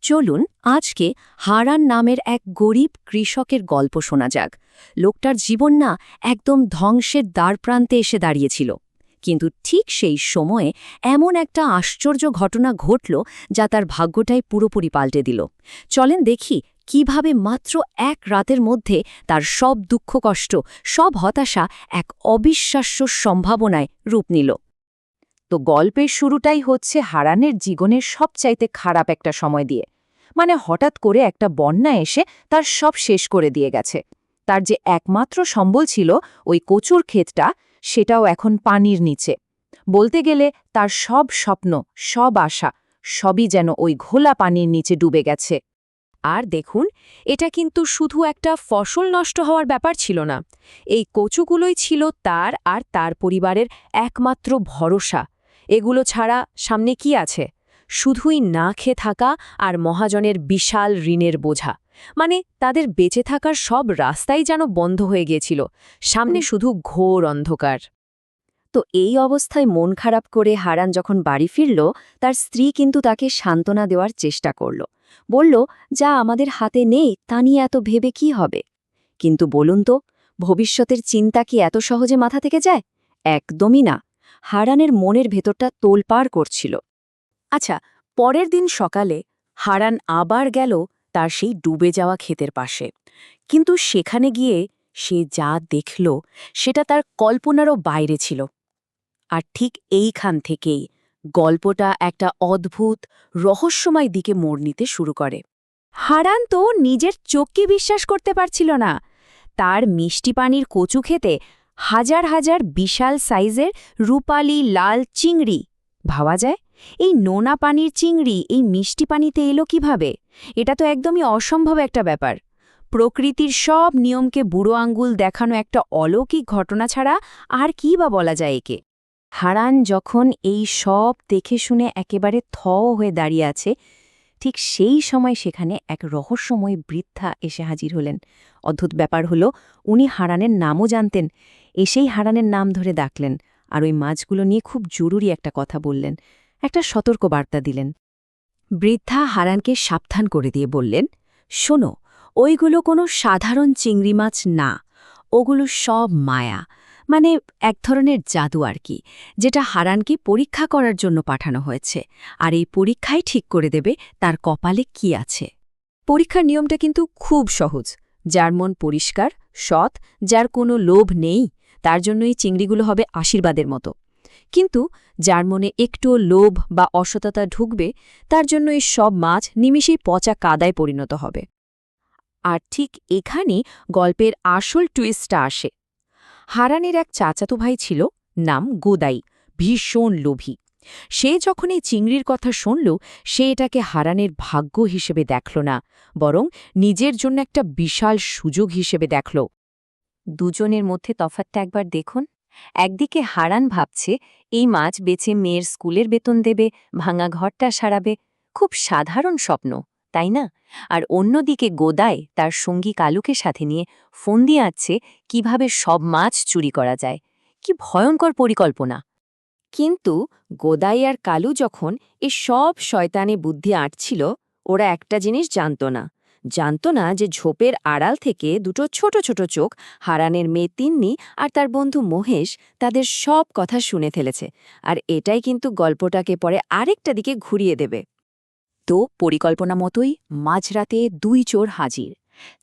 চলুন আজকে হারান নামের এক গরিব কৃষকের গল্প শোনা যাক। লোকটার জীবন না একদম ধ্বংসের দ্বারপ্রান্তে এসে দাঁড়িয়েছিল, কিন্তু ঠিক সেই সময়ে এমন একটা আশ্চর্য ঘটনা ঘটল যা তার ভাগ্যটাই পুরোপুরি পাল্টে দিল। চলেন দেখি কিভাবে মাত্র এক রাতের মধ্যে তার সব দুঃখ কষ্ট, সব হতাশা এক অবিশ্বাস্য সম্ভাবনায় রূপ নিল। তো গল্পের শুরুটাই হচ্ছে হারানের জীবনের সবচাইতে খারাপ একটা সময় দিয়ে। মানে হঠাৎ করে একটা বন্যা এসে তার সব শেষ করে দিয়ে গেছে। তার যে একমাত্র সম্বল ছিল ওই কচুর ক্ষেতটা, সেটাও এখন পানির নিচে। বলতে গেলে তার সব স্বপ্ন, সব আশা, সবই যেন ওই ঘোলা পানির নিচে ডুবে গেছে। আর দেখুন, এটা কিন্তু শুধু একটা ফসল নষ্ট হওয়ার ব্যাপার ছিল না। এই কচুগুলোই ছিল তার আর তার পরিবারের একমাত্র ভরসা। এগুলো ছাড়া সামনে কি আছে? শুধুই না খেয়ে থাকা আর মহাজনের বিশাল ঋণের বোঝা। মানে তাদের বেঁচে থাকার সব রাস্তাই যেন বন্ধ হয়ে গিয়েছিল, সামনে শুধু ঘোর অন্ধকার। তো এই অবস্থায় মন খারাপ করে হারান যখন বাড়ি ফিরল, তার স্ত্রী কিন্তু তাকে সান্ত্বনা দেওয়ার চেষ্টা করল। বলল, যা আমাদের হাতে নেই তা নিয়ে এত ভেবে কি হবে? কিন্তু বলুন তো, ভবিষ্যতের চিন্তা কি এত সহজে মাথা থেকে যায়? একদমই না। হারানের মনের ভেতরটা তোলপাড় করছিল। আচ্ছা, পরের দিন সকালে হারান আবার গেল তার সেই ডুবে যাওয়া ক্ষেতের পাশে। কিন্তু সেখানে গিয়ে সে যা দেখল সেটা তার কল্পনারও বাইরে ছিল। আর ঠিক এইখান থেকেই গল্পটা একটা অদ্ভুত রহস্যময় দিকে মোড় নিতে শুরু করে। হারান তো নিজের চোখকে বিশ্বাস করতে পারছিল না। তার মিষ্টি পানির কচু খেতে হাজার হাজার বিশাল সাইজের রূপালি লাল চিংড়ি। ভাবা যায়, এই নোনা পানির চিংড়ি এই মিষ্টি পানিতে এলো কিভাবে? এটা তো একদমই অসম্ভব একটা ব্যাপার। প্রকৃতির সব নিয়মকে বুড়ো আঙ্গুল দেখানো একটা অলৌকিক ঘটনা ছাড়া আর কি বা বলা যায় একে। হারান যখন এই সব দেখে শুনে একেবারে হয়ে দাঁড়িয়ে আছে, ঠিক সেই সময় সেখানে এক রহস্যময় বৃদ্ধা এসে হাজির হলেন। অদ্ভুত ব্যাপার হলো, উনি হারানের নামও জানতেন। এসেই হারানের নাম ধরে ডাকলেন আর ওই মাছগুলো নিয়ে খুব জরুরি একটা কথা বললেন, একটা সতর্ক বার্তা দিলেন। বৃদ্ধা হারানকে সাবধান করে দিয়ে বললেন, শোনো, ওইগুলো কোনো সাধারণ চিংড়ি মাছ না, ওগুলো সব মায়া, মানে এক ধরনের জাদু আর কি, যেটা হারানকে পরীক্ষা করার জন্য পাঠানো হয়েছে। আর এই পরীক্ষাই ঠিক করে দেবে তার কপালে কি আছে। পরীক্ষার নিয়মটা কিন্তু খুব সহজ। যার মন পরিষ্কার, সৎ, যার কোনো লোভ নেই, তার জন্য এই চিংড়িগুলো হবে আশীর্বাদের মতো। কিন্তু যার মনে একটুও লোভ বা অসততা ঢুকবে, তার জন্য এই সব মাছ নিমিষেই পচা কাদায় পরিণত হবে। আর ঠিক এখানেই গল্পের আসল টুইস্টটা আসে। হারানের এক চাচাতো ভাই ছিল, নাম গোদাই, ভীষণ লোভী। সে যখন এই চিংড়ির কথা শুনল, সে এটাকে হারানের ভাগ্য হিসেবে দেখল না, বরং নিজের জন্য একটা বিশাল সুযোগ হিসেবে দেখল। দুজনের মধ্যে তফাৎটা একবার দেখুন। একদিকে হারান ভাবছে এই মাছ বেচে মেয়ের স্কুলের বেতন দেবে, ভাঙা ঘরটা সারাবে, খুব সাধারণ স্বপ্ন, তাই না? আর অন্যদিকে গোদাই তার সঙ্গী কালুকে সাথে নিয়ে ফোন দিয়ে আছে কিভাবে সব মাছ চুরি করা যায়। কি ভয়ঙ্কর পরিকল্পনা! কিন্তু গোদাই আর কালু যখন এ সব শয়তানি বুদ্ধি আঁটছিল, ওরা একটা জিনিস জানত না যে ঝোপের আড়াল থেকে দুটো ছোট ছোট চোখ হারানের মেয়ে তিন্নি আর তার বন্ধু মহেশ তাদের সব কথা শুনে ফেলেছে। আর এটাই কিন্তু গল্পটাকে পরে আরেকটা দিকে ঘুরিয়ে দেবে। তো পরিকল্পনা মতোই মাঝরাতে দুই চোর হাজির।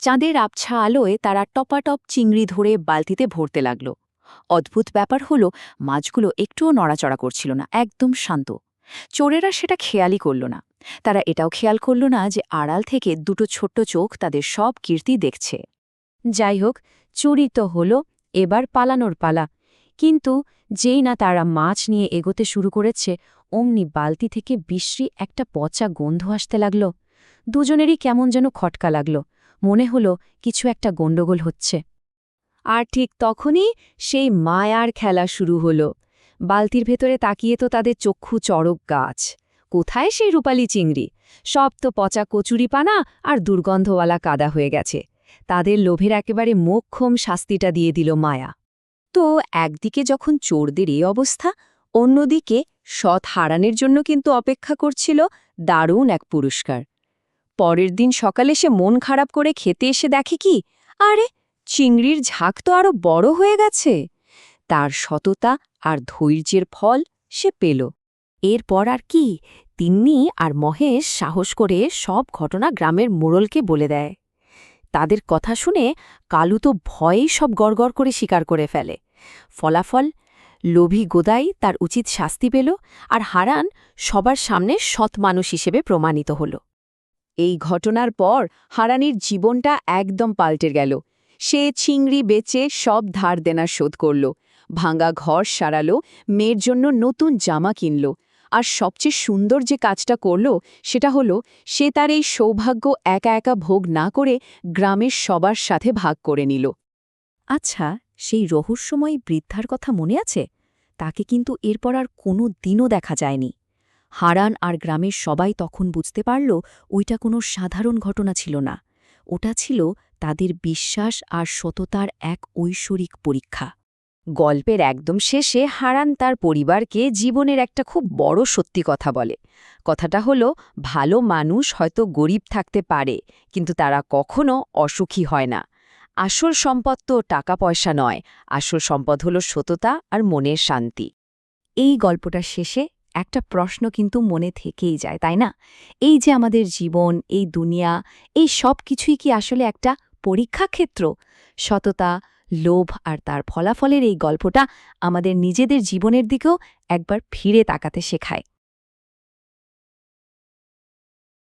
চাঁদের আবছা আলোয় তারা টপাটপ চিংড়ি ধরে বালতিতে ভরতে লাগল। অদ্ভুত ব্যাপার হলো, মাছগুলো একটুও নড়াচড়া করছিল না, একদম শান্ত। চোরেরা সেটা খেয়ালই করল না। তারা এটাও খেয়াল করল না যে আড়াল থেকে দুটো ছোট্ট চোখ তাদের সব কীর্তি দেখছে। যাই হোক, চুরি তো হলো, এবার পালানোর পালা। কিন্তু যেই না তারা মাছ নিয়ে এগোতে শুরু করেছে, অমনি বালতি থেকে বিশ্রী একটা পচা গন্ধ আসতে লাগল। দুজনেরই কেমন যেন খটকা লাগল, মনে হলো কিছু একটা গণ্ডগোল হচ্ছে। আর ঠিক তখনই সেই মায়ার খেলা শুরু হলো। বালতির ভেতরে তাকিয়ে তো তাদের চক্ষু চড়ক গাছ। কোথায় সেই রূপালী চিংড়ি? সব তো পচা কচুরিপানা আর দুর্গন্ধওয়ালা কাদা হয়ে গেছে। তাদের লোভের একেবারে মোক্ষম শাস্তিটা দিয়ে দিল মায়া। তো একদিকে যখন চোরদের এই অবস্থা, অন্যদিকে সৎ হারানের জন্য কিন্তু অপেক্ষা করছিল দারুণ এক পুরস্কার। পরের দিন সকালে সে মন খারাপ করে খেতে এসে দেখে কি, আরে চিংড়ির ঝাঁক তো আরো বড় হয়ে গেছে। তার সততা আর ধৈর্যের ফল সে পেল। এরপর আর কি, তিন্নি আর মহেশ সাহস করে সব ঘটনা গ্রামের মোড়লকে বলে দেয়। তাদের কথা শুনে কালু তো ভয়েই সব গড়গড় করে স্বীকার করে ফেলে। ফলাফল, লোভী গোদাই তার উচিত শাস্তি পেল, আর হারান সবার সামনে সৎ মানুষ হিসেবে প্রমাণিত হল। এই ঘটনার পর হারানির জীবনটা একদম পাল্টে গেল। সে চিংড়ি বেচে সব ধার দেনা শোধ করল, ভাঙা ঘর সারালো, মেয়ের জন্য নতুন জামা কিনল, আর সবচেয়ে সুন্দর যে কাজটা করল সেটা হলো সে তার এই সৌভাগ্য একা একা ভোগ না করে গ্রামের সবার সাথে ভাগ করে নিল। আচ্ছা, সেই রহস্যময়ী বৃদ্ধার কথা মনে আছে? তাকে কিন্তু এরপর আর কোনো দিনও দেখা যায়নি। হারান আর গ্রামের সবাই তখন বুঝতে পারল ওইটা কোনো সাধারণ ঘটনা ছিল না, ওটা ছিল তাদের বিশ্বাস আর সততার এক ঐশ্বরিক পরীক্ষা। গল্পের একদম শেষে হারান তার পরিবারকে জীবনের একটা খুব বড় সত্যি কথা বলে। কথাটা হলো, ভালো মানুষ হয়তো গরিব থাকতে পারে, কিন্তু তারা কখনো অসুখী হয় না। আসল সম্পদ তো টাকা পয়সা নয়, আসল সম্পদ হলো সততা আর মনের শান্তি। এই গল্পটার শেষে একটা প্রশ্ন কিন্তু মনে থেকেই যায়, তাই না? এই যে আমাদের জীবন, এই দুনিয়া, এই সব কিছুই কি আসলে একটা পরীক্ষা ক্ষেত্র? সততা, লোভ আর তার ফলাফলের এই গল্পটা আমাদের নিজেদের জীবনের দিকেও একবার ফিরে তাকাতে শেখায়।